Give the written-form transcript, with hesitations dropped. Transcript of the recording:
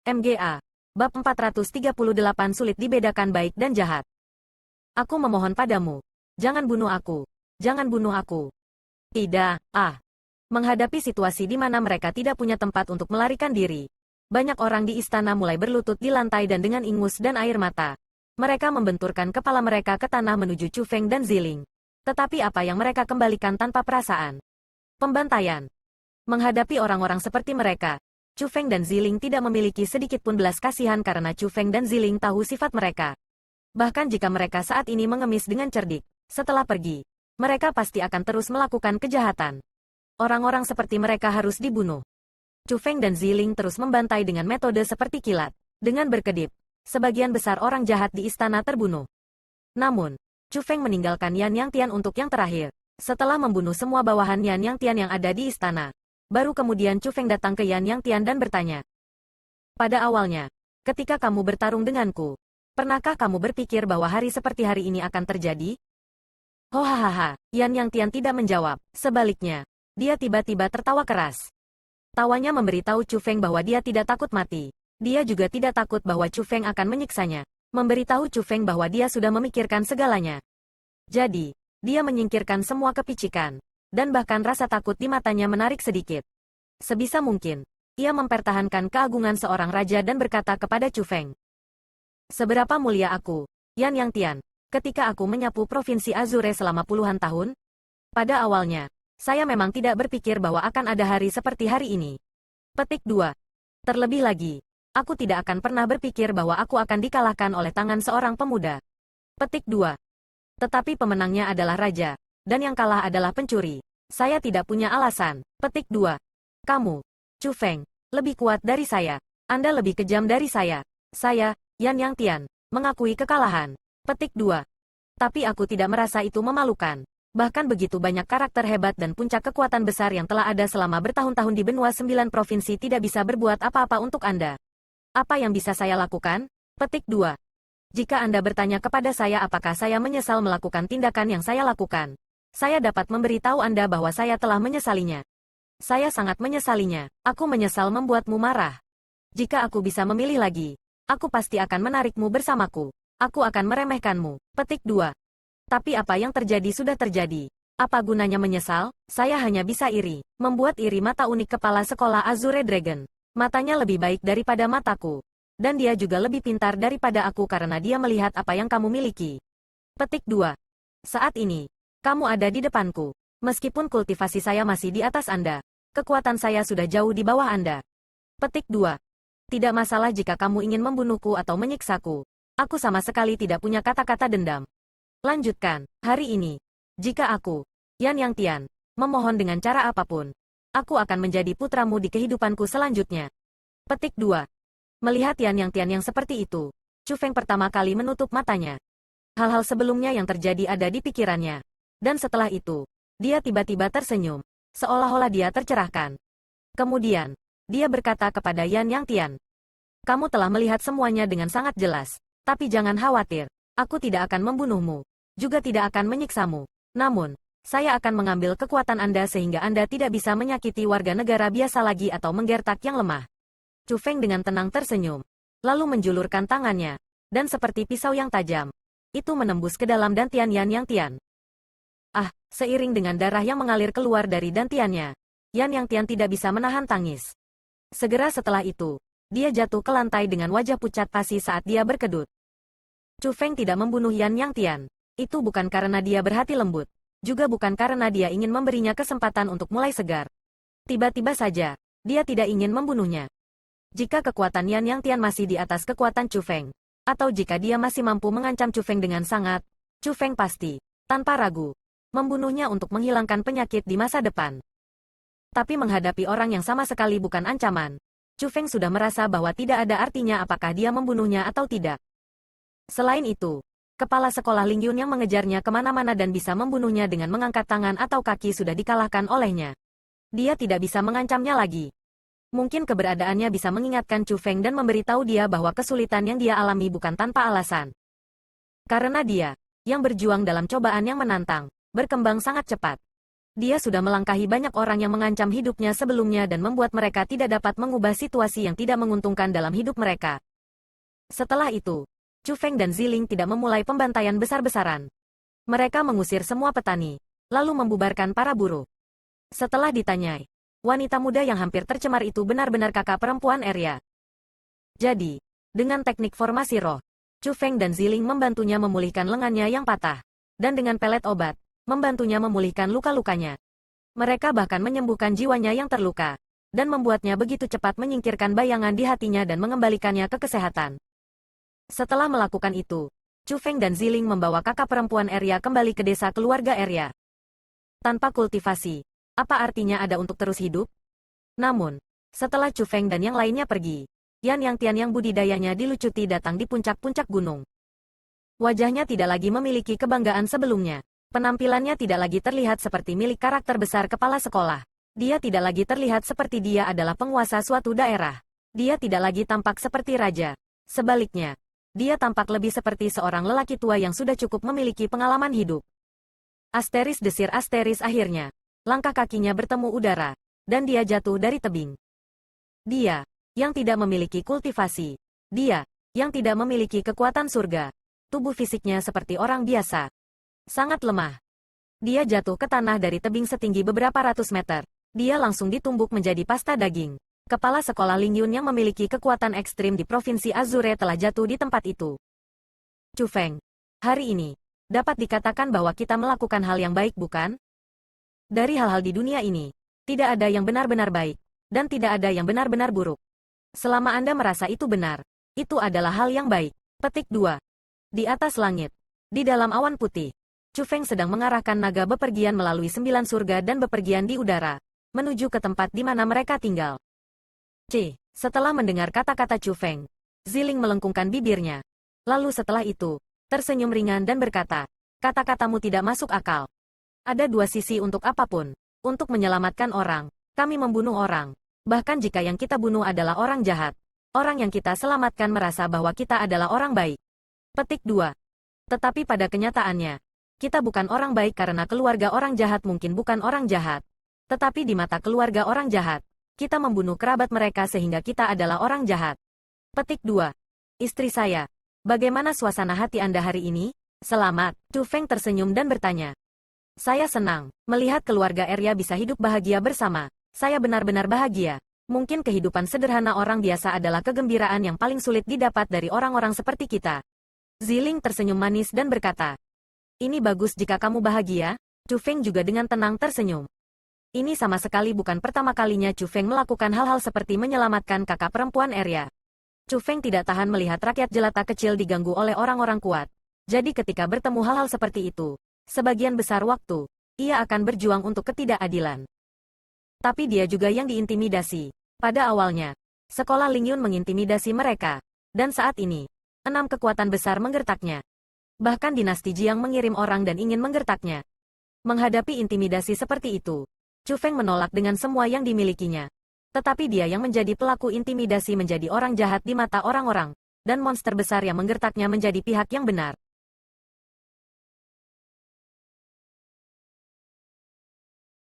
MGA. Bab 438 sulit dibedakan baik dan jahat. Aku memohon padamu. Jangan bunuh aku. Jangan bunuh aku. Tidak, Menghadapi situasi di mana mereka tidak punya tempat untuk melarikan diri. Banyak orang di istana mulai berlutut di lantai dan dengan ingus dan air mata. Mereka membenturkan kepala mereka ke tanah menuju Chu Feng dan Ziling. Tetapi apa yang mereka kembalikan tanpa perasaan? Pembantaian. Menghadapi orang-orang seperti mereka, Chu Feng dan Ziling tidak memiliki sedikit pun belas kasihan karena Chu Feng dan Ziling tahu sifat mereka. Bahkan jika mereka saat ini mengemis dengan cerdik, setelah pergi, mereka pasti akan terus melakukan kejahatan. Orang-orang seperti mereka harus dibunuh. Chu Feng dan Ziling terus membantai dengan metode seperti kilat. Dengan berkedip, sebagian besar orang jahat di istana terbunuh. Namun, Chu Feng meninggalkan Yan Yang Tian untuk yang terakhir. Setelah membunuh semua bawahan Yan Yang Tian yang ada di istana, baru kemudian Chu Feng datang ke Yan Yang Tian dan bertanya. Pada awalnya, ketika kamu bertarung denganku, pernahkah kamu berpikir bahwa hari seperti hari ini akan terjadi? Hohahaha, Yan Yang Tian tidak menjawab. Sebaliknya, dia tiba-tiba tertawa keras. Tawanya memberitahu Chu Feng bahwa dia tidak takut mati. Dia juga tidak takut bahwa Chu Feng akan menyiksanya. Memberitahu Chu Feng bahwa dia sudah memikirkan segalanya. Jadi, dia menyingkirkan semua kepicikan. Dan bahkan rasa takut di matanya menarik sedikit. Sebisa mungkin, ia mempertahankan keagungan seorang raja dan berkata kepada Chu Feng. Seberapa mulia aku, Yan Yang Tian, ketika aku menyapu Provinsi Azure selama puluhan tahun? Pada awalnya, saya memang tidak berpikir bahwa akan ada hari seperti hari ini. Petik 2. Terlebih lagi, aku tidak akan pernah berpikir bahwa aku akan dikalahkan oleh tangan seorang pemuda. Petik 2. Tetapi pemenangnya adalah raja, dan yang kalah adalah pencuri. Saya tidak punya alasan. Petik 2. Kamu, Chu Feng, lebih kuat dari saya. Anda lebih kejam dari saya. Saya, Yan Yang Tian, mengakui kekalahan. Petik 2. Tapi aku tidak merasa itu memalukan. Bahkan begitu banyak karakter hebat dan puncak kekuatan besar yang telah ada selama bertahun-tahun di benua 9 provinsi tidak bisa berbuat apa-apa untuk Anda. Apa yang bisa saya lakukan? Petik 2. Jika Anda bertanya kepada saya apakah saya menyesal melakukan tindakan yang saya lakukan, saya dapat memberitahu Anda bahwa saya telah menyesalinya. Saya sangat menyesalinya. Aku menyesal membuatmu marah. Jika aku bisa memilih lagi, aku pasti akan menarikmu bersamaku. Aku akan meremehkanmu. Petik 2. Tapi apa yang terjadi sudah terjadi. Apa gunanya menyesal? Saya hanya bisa iri. Membuat iri mata unik kepala sekolah Azure Dragon. Matanya lebih baik daripada mataku. Dan dia juga lebih pintar daripada aku karena dia melihat apa yang kamu miliki. Petik 2. Saat ini, kamu ada di depanku. Meskipun kultivasi saya masih di atas Anda, kekuatan saya sudah jauh di bawah Anda. Petik 2. Tidak masalah jika kamu ingin membunuhku atau menyiksaku. Aku sama sekali tidak punya kata-kata dendam. Lanjutkan, hari ini. Jika aku, Yan Yang Tian, memohon dengan cara apapun, aku akan menjadi putramu di kehidupanku selanjutnya. Petik 2. Melihat Yan Yang Tian yang seperti itu, Chu Feng pertama kali menutup matanya. Hal-hal sebelumnya yang terjadi ada di pikirannya. Dan setelah itu, dia tiba-tiba tersenyum, seolah-olah dia tercerahkan. Kemudian, dia berkata kepada Yan Yang Tian, kamu telah melihat semuanya dengan sangat jelas, tapi jangan khawatir, aku tidak akan membunuhmu, juga tidak akan menyiksamu. Namun, saya akan mengambil kekuatan Anda sehingga Anda tidak bisa menyakiti warga negara biasa lagi atau menggertak yang lemah. Chu Feng dengan tenang tersenyum, lalu menjulurkan tangannya, dan seperti pisau yang tajam, itu menembus ke dalam dantian Yan Yang Tian. Seiring dengan darah yang mengalir keluar dari dantiannya, Yan Yang Tian tidak bisa menahan tangis. Segera setelah itu, dia jatuh ke lantai dengan wajah pucat pasi saat dia berkedut. Chu Feng tidak membunuh Yan Yang Tian. Itu bukan karena dia berhati lembut, juga bukan karena dia ingin memberinya kesempatan untuk mulai segar. Tiba-tiba saja, dia tidak ingin membunuhnya. Jika kekuatan Yan Yang Tian masih di atas kekuatan Chu Feng, atau jika dia masih mampu mengancam Chu Feng dengan sangat, Chu Feng pasti, tanpa ragu, membunuhnya untuk menghilangkan penyakit di masa depan. Tapi menghadapi orang yang sama sekali bukan ancaman, Chu Feng sudah merasa bahwa tidak ada artinya apakah dia membunuhnya atau tidak. Selain itu, kepala sekolah Ling Yun yang mengejarnya kemana-mana dan bisa membunuhnya dengan mengangkat tangan atau kaki sudah dikalahkan olehnya. Dia tidak bisa mengancamnya lagi. Mungkin keberadaannya bisa mengingatkan Chu Feng dan memberitahu dia bahwa kesulitan yang dia alami bukan tanpa alasan. Karena dia, yang berjuang dalam cobaan yang menantang, berkembang sangat cepat. Dia sudah melangkahi banyak orang yang mengancam hidupnya sebelumnya dan membuat mereka tidak dapat mengubah situasi yang tidak menguntungkan dalam hidup mereka. Setelah itu, Chu Feng dan Ziling tidak memulai pembantaian besar-besaran. Mereka mengusir semua petani, lalu membubarkan para buruh. Setelah ditanyai, wanita muda yang hampir tercemar itu benar-benar kakak perempuan Arya. Jadi, dengan teknik formasi roh, Chu Feng dan Ziling membantunya memulihkan lengannya yang patah. Dan dengan pelet obat, membantunya memulihkan luka-lukanya. Mereka bahkan menyembuhkan jiwanya yang terluka, dan membuatnya begitu cepat menyingkirkan bayangan di hatinya dan mengembalikannya ke kesehatan. Setelah melakukan itu, Chu Feng dan Ziling membawa kakak perempuan Arya kembali ke desa keluarga Arya. Tanpa kultivasi, apa artinya ada untuk terus hidup? Namun, setelah Chu Feng dan yang lainnya pergi, Yan Yang Tian yang budidayanya dilucuti datang di puncak-puncak gunung. Wajahnya tidak lagi memiliki kebanggaan sebelumnya. Penampilannya tidak lagi terlihat seperti milik karakter besar kepala sekolah. Dia tidak lagi terlihat seperti dia adalah penguasa suatu daerah. Dia tidak lagi tampak seperti raja. Sebaliknya, dia tampak lebih seperti seorang lelaki tua yang sudah cukup memiliki pengalaman hidup. Asteris desir asteris akhirnya. Langkah kakinya bertemu udara, dan dia jatuh dari tebing. Dia, yang tidak memiliki kultivasi. Dia, yang tidak memiliki kekuatan surga. Tubuh fisiknya seperti orang biasa. Sangat lemah. Dia jatuh ke tanah dari tebing setinggi beberapa ratus meter. Dia langsung ditumbuk menjadi pasta daging. Kepala sekolah Ling Yun yang memiliki kekuatan ekstrim di Provinsi Azure telah jatuh di tempat itu. Chu Feng, hari ini, dapat dikatakan bahwa kita melakukan hal yang baik bukan? Dari hal-hal di dunia ini, tidak ada yang benar-benar baik, dan tidak ada yang benar-benar buruk. Selama Anda merasa itu benar, itu adalah hal yang baik. Petik 2. Di atas langit, di dalam awan putih, Chu Feng sedang mengarahkan naga bepergian melalui 9 surga dan bepergian di udara, menuju ke tempat di mana mereka tinggal. Setelah mendengar kata-kata Chu Feng, Ziling melengkungkan bibirnya. Lalu setelah itu, tersenyum ringan dan berkata, kata-katamu tidak masuk akal. Ada dua sisi untuk apapun. Untuk menyelamatkan orang, kami membunuh orang. Bahkan jika yang kita bunuh adalah orang jahat, orang yang kita selamatkan merasa bahwa kita adalah orang baik. Petik 2. Tetapi pada kenyataannya, kita bukan orang baik karena keluarga orang jahat mungkin bukan orang jahat. Tetapi di mata keluarga orang jahat, kita membunuh kerabat mereka sehingga kita adalah orang jahat. Petik 2. Istri saya, bagaimana suasana hati Anda hari ini? Selamat, Chu Feng tersenyum dan bertanya. Saya senang melihat keluarga Arya bisa hidup bahagia bersama. Saya benar-benar bahagia. Mungkin kehidupan sederhana orang biasa adalah kegembiraan yang paling sulit didapat dari orang-orang seperti kita. Ziling tersenyum manis dan berkata, ini bagus jika kamu bahagia. Chu Feng juga dengan tenang tersenyum. Ini sama sekali bukan pertama kalinya Chu Feng melakukan hal-hal seperti menyelamatkan kakak perempuan Arya. Chu Feng tidak tahan melihat rakyat jelata kecil diganggu oleh orang-orang kuat. Jadi ketika bertemu hal-hal seperti itu, sebagian besar waktu, ia akan berjuang untuk ketidakadilan. Tapi dia juga yang diintimidasi. Pada awalnya, sekolah Ling Yun mengintimidasi mereka. Dan saat ini, 6 kekuatan besar menggertaknya. Bahkan dinasti Jiang mengirim orang dan ingin menggertaknya. Menghadapi intimidasi seperti itu, Chu Feng menolak dengan semua yang dimilikinya. Tetapi dia yang menjadi pelaku intimidasi menjadi orang jahat di mata orang-orang, dan monster besar yang menggertaknya menjadi pihak yang benar.